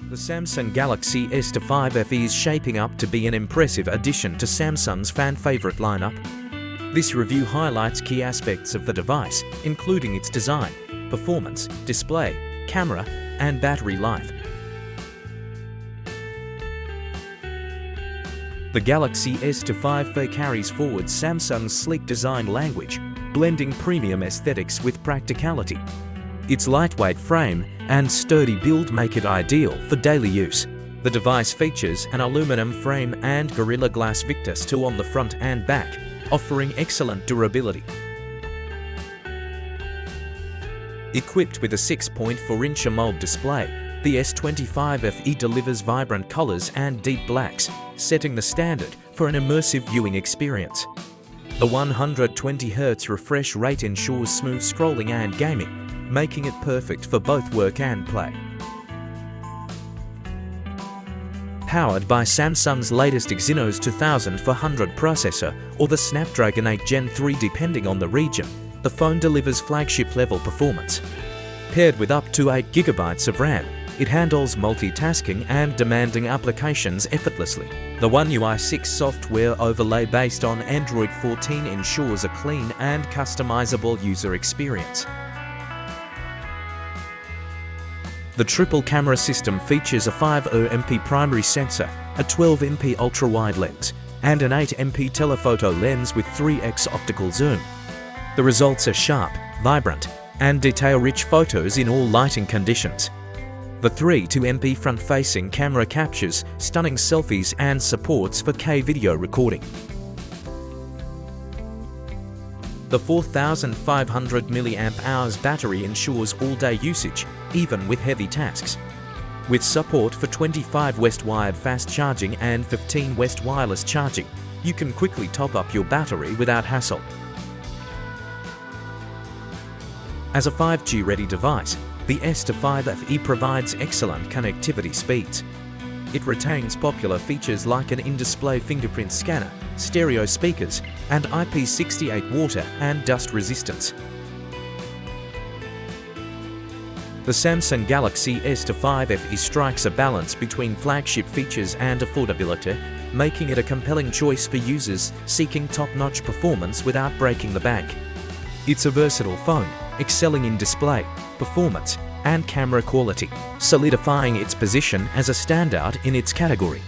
The Samsung Galaxy S25 FE is shaping up to be an impressive addition to Samsung's fan-favorite lineup. This review highlights key aspects of the device, including its design, performance, display, camera, and battery life. The Galaxy S25 FE carries forward Samsung's sleek design language, blending premium aesthetics with practicality. Its lightweight frame and sturdy build make it ideal for daily use. The device features an aluminum frame and Gorilla Glass Victus 2 on the front and back, offering excellent durability. Equipped with a 6.4-inch AMOLED display, the S25 FE delivers vibrant colors and deep blacks, setting the standard for an immersive viewing experience. The 120Hz refresh rate ensures smooth scrolling and gaming, making it perfect for both work and play. Powered by Samsung's latest Exynos 2400 processor or the Snapdragon 8 Gen 3 depending on the region, the phone delivers flagship-level performance. Paired with up to 8GB of RAM, it handles multitasking and demanding applications effortlessly. The One UI 6 software overlay based on Android 14 ensures a clean and customizable user experience. The triple camera system features a 50MP primary sensor, a 12MP ultra-wide lens, and an 8MP telephoto lens with 3x optical zoom. The results are sharp, vibrant, and detail-rich photos in all lighting conditions. The 32MP front-facing camera captures stunning selfies and supports 4K video recording. The 4500 mAh battery ensures all-day usage, even with heavy tasks. With support for 25 West-wired fast charging and 15 West wireless charging, you can quickly top up your battery without hassle. As a 5G-ready device, the S25 FE provides excellent connectivity speeds. It retains popular features like an in-display fingerprint scanner, stereo speakers, and IP68 water and dust resistance. The Samsung Galaxy S25 FE strikes a balance between flagship features and affordability, making it a compelling choice for users seeking top-notch performance without breaking the bank. It's a versatile phone, excelling in display, performance, and camera quality, solidifying its position as a standout in its category.